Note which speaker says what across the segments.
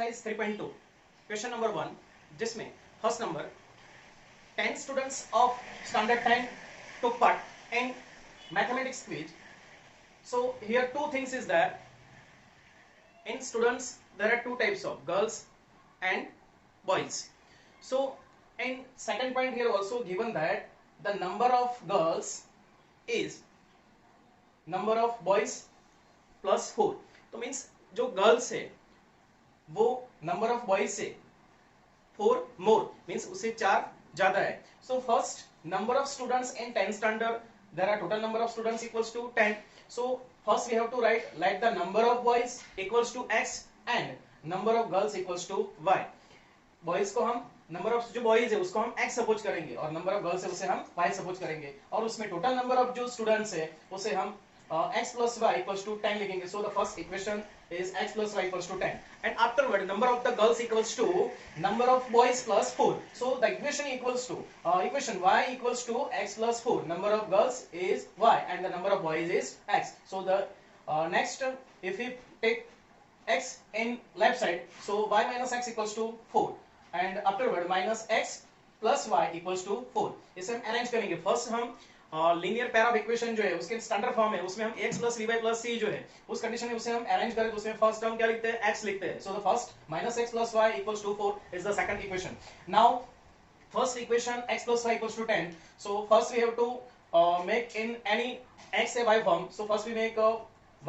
Speaker 1: exercise 3.2 question number 1 जिसमें first number 10 students of standard 10 took part in mathematics quiz. So here two things is that in students there are two types of girls and boys. So in second point here also given that the number of girls is number of boys plus 4. तो means जो girls है वो number of boys से 4 मोर means उससे 4 ज्यादा है. So first number of students in 10th standard there are total number of students equals to 10. So first we have to write let the number of boys equals to x and number of girls equals to y. Boys को हम number of जो boys है उसको हम x suppose करेंगे और number of girls है उसे हम y सपोज करेंगे और उसमें टोटल नंबर ऑफ जो स्टूडेंट्स है उसे हम x plus y equals to 10 लिखेंगे. So the first equation is x plus y equals to 10 and afterward number of the girls equals to number of boys plus 4. So the equation equals to equation y equals to x plus 4. Number of girls is y and the number of boys is x. So the next if we take x in left side, so y minus x equals to 4 and afterward minus x plus y equals to 4. इसे हम arrange करेंगे. First हम linear pair of equation जो है उसके standard form है उसमें हम x plus vy plus c जो है उस कंडीशन में उसे हम अरेंज करें तो उसमें फर्स्ट टर्म क्या लिखते हैं x लिखते हैं. So the first minus x plus y equals to 4 is the second equation. Now first equation x plus y equals to 10. So first we have to make in any x a y form. So first we make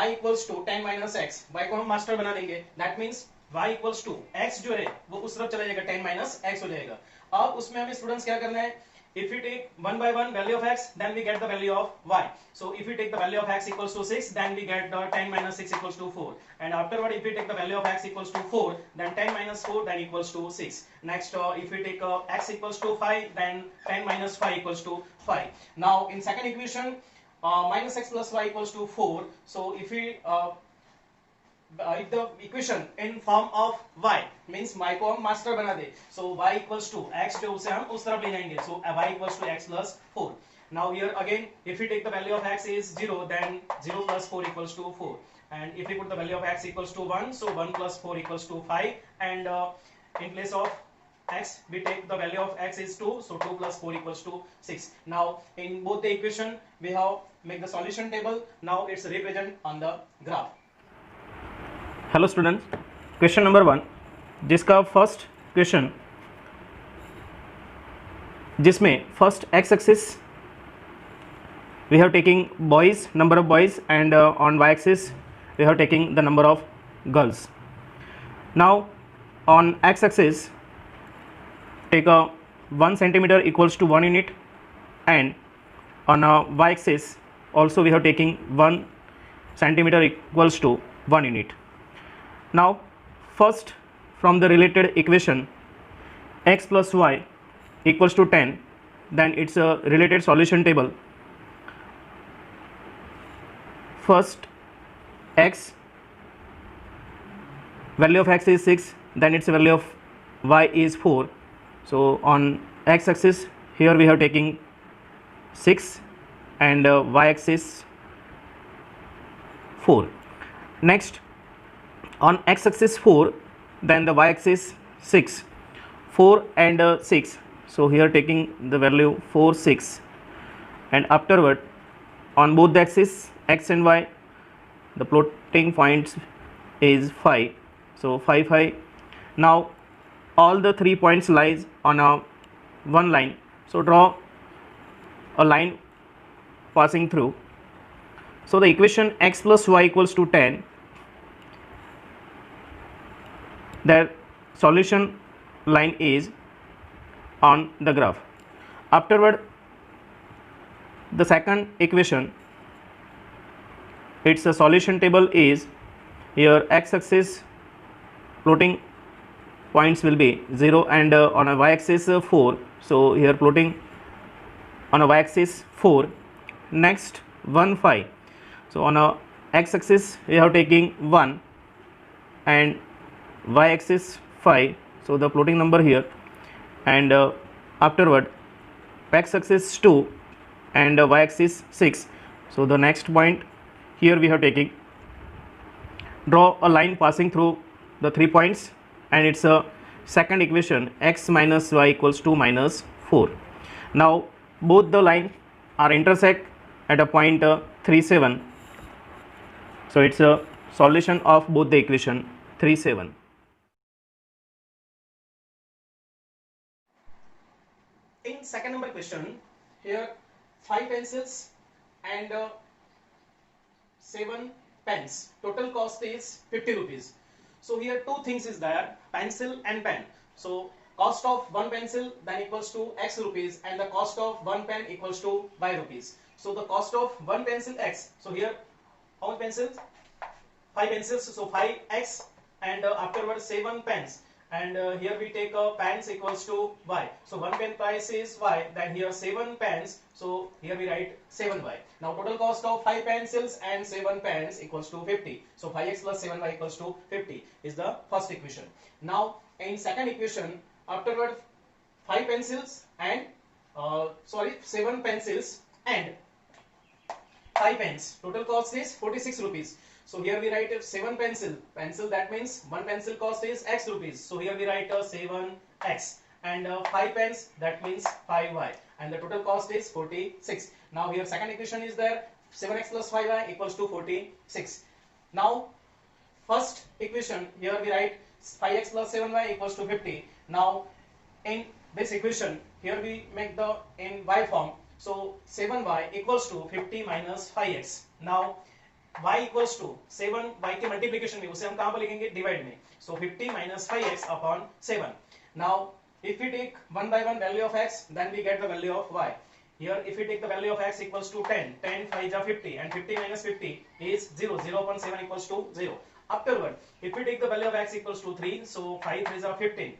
Speaker 1: y equals to 10 minus x. y को हम master बना देंगे. That means y equals to x जो है वो उस तरफ चला जाएगा 10 minus x हो जाएगा. अब उसमें हमें स्टूडेंट्स क्या करना है. If we take one by one value of x, then we get the value of y. So if we take the value of x equals to 6, then we get the 10 minus 6 equals to 4. And afterward, if we take the value of x equals to 4, then 10 minus 4 then equals to 6. Next, if we take x equals to 5, then 10 minus 5 equals to 5. Now in second equation, minus x plus y equals to 4. So if we if the equation in form of y means y को हम master बना दे, so y equals to x जो उसे हम उस तरफ ले जाएंगे. So y equals to x plus 4. Now here again if we take the value of x is 0, then 0 plus 4 equals to 4. And if we put the value of x equals to 1, so 1 plus 4 equals to 5. And in place of x we take the value of x is 2, so 2 plus 4 equals to 6. Now in both the equation we have make the solution table. Now it's represent on the graph.
Speaker 2: Hello students, question number 1 जिसका first question जिसमें first x axis we have taking boys number of boys and on y axis we have taking the number of girls. Now on x axis take 1 centimeter equals to 1 unit and on y axis also we have taking 1 centimeter equals to 1 unit. Now first from the related equation x plus y equals to 10, then it's a related solution table. First x value of x is 6, then its value of y is 4. So on x axis here we have taking 6 and y axis 4. Next on x axis 4, then the y axis 6, 4 and 6. So here taking the value 4 6 and afterward on both the axis x and y the plotting points is 5, so 5 5. Now all the 3 points lies on a one line, so draw a line passing through. So the equation x plus y equals to 10, that solution line is on the graph. Afterward the second equation, its a solution table is here x axis plotting points will be 0 and on a y axis 4, so here plotting on a y axis 4. Next 1 5, so on a x axis we have taking 1 and y axis 5, so the plotting number here and afterward x axis 2 and y axis 6. So the next point here we have taking, draw a line passing through the 3 points and it's a second equation, x minus y equals to minus 4. Now both the line are intersect at a point 37. So it's a solution of both the equation 37.
Speaker 1: In second number question, here 5 pencils and 7 pens. Total cost is 50 rupees. So here two things is there, pencil and pen. So cost of one pencil then equals to x rupees, and the cost of one pen equals to y rupees. So the cost of one pencil x. So here how many pencils? 5 pencils, so 5x, and afterwards 7 pens, and here we take pens equals to y. So one pen price is y, then here 7 pens, so here we write 7y. Now total cost of 5 pencils and 7 pens equals to 50. So 5x plus 7y equals to 50 is the first equation. Now in second equation, afterward 5 pencils and 7 pencils and 5 pens. Total cost is 46 rupees. So here we write 7 pencil, that means one pencil cost is x rupees. So here we write 7x, and 5 pens, that means 5y, and the total cost is 46. Now here second equation is there, 7x plus 5y equals to 46. Now first equation, here we write 5x plus 7y equals to 50. Now in this equation, here we make the in y form. So 7y equals to 50 minus 5x. Now y equals to 7 y के multiplication में उसे हम कहाँ पर लिखेंगे, divide में. So 50 minus 5x upon 7. Now if we take one by one value of x, then we get the value of y. Here if we take the value of x equals to 10, 10 5 is 50, and 50 minus 50 is 0, 0 upon 7 equals to 0. Afterward, if we take the value of x equals to 3, so 5 3 is 15.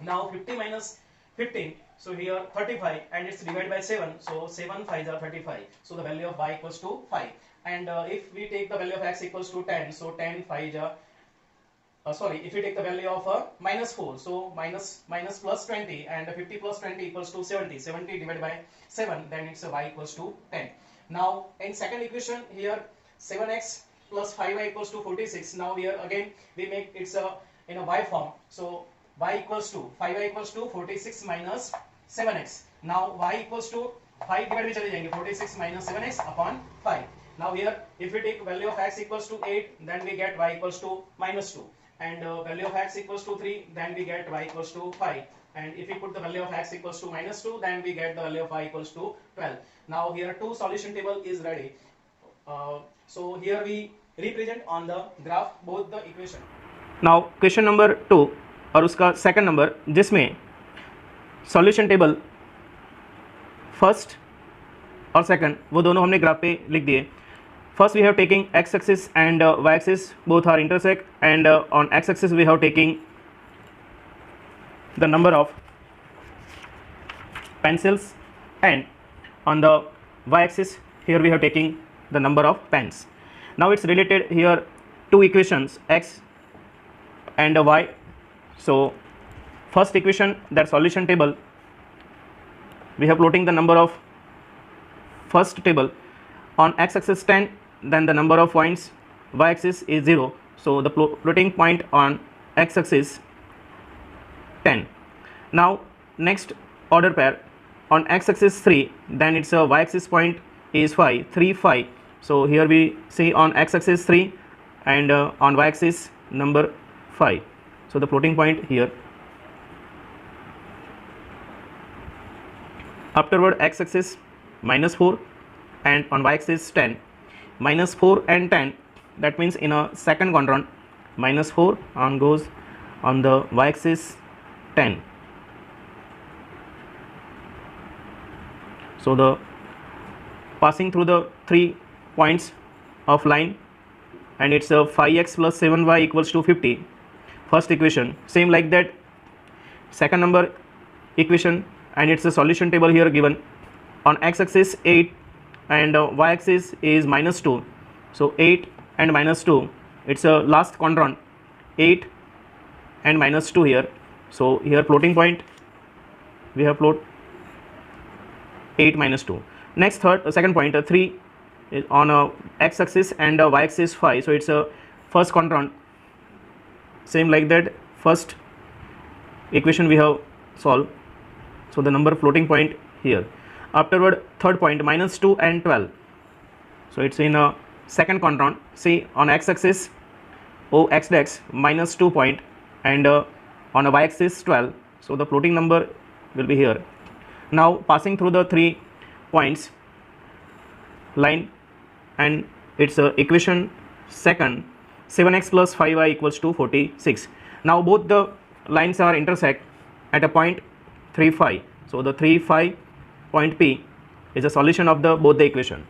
Speaker 1: Now 50 minus 15, so here 35, and it's divided by 7, so 7 5 is 35. So the value of y equals to 5. And if we take the value of x equals to 10, so 10 5 if we take the value of minus 4, so minus plus 20, and 50 plus 20 equals to 70. 70 divided by 7, then it's y equals to 10. Now in second equation, here 7x plus 5y equals to 46. Now here again we make it's in a y form. So y equals to 5y equals to 46 minus 7x. Now y equals to 5 divided by चले जाएंगे, 46 minus 7x upon 5. Now here if we take value of x equals to 8, then we get y equals to minus 2, and value of x equals to 3, then we get y equals to 5, and if we put the value of x equals to minus 2, then we get the value of y equals to 12. Now here two solution table is ready. So here we represent on the graph both the equation.
Speaker 2: Now question number 2 और उसका second number, जिसमें solution table first और second वो दोनों हमने graph पे लिख दिए. First we have taking x axis and y axis, both are intersect, and on x axis we have taking the number of pencils, and on the y axis here we have taking the number of pens. Now it's related here two equations, x and y. So first equation, that solution table, we have plotting the number of first table on x axis 10, then the number of points, y axis is 0, so the plotting point on x axis 10. Now next order pair on x axis 3, then it's a y axis point is 5, 3 5. So here we see on x axis 3 and on y axis number 5. So the floating point here. Afterward x axis minus 4, and on y axis 10. Minus 4 and 10, that means in a second quadrant minus 4 on goes on the y axis 10. So the passing through the 3 points of line, and it's a 5x plus 7y equals to 50. First equation, same like that second number equation, and it's a solution table here given. On x axis 8 and y axis is minus 2, so 8 and minus 2, it's a last quadrant, 8 and minus 2 here. So here floating point we have plot 8 minus 2. Next second point, 3 is on x axis and y axis 5, so it's a first quadrant, same like that first equation we have solved, so the number floating point here. Afterward, third point -2 and 12, so it's in a second quadrant. See, on x-axis O x dash -2 point, and on a y-axis 12, so the floating number will be here. Now passing through the 3 points line, and it's equation second, 7x plus 5y equals to 46. Now both the lines are intersect at a point 3, 5. So the 3, 5 point P is a solution of the both the equation.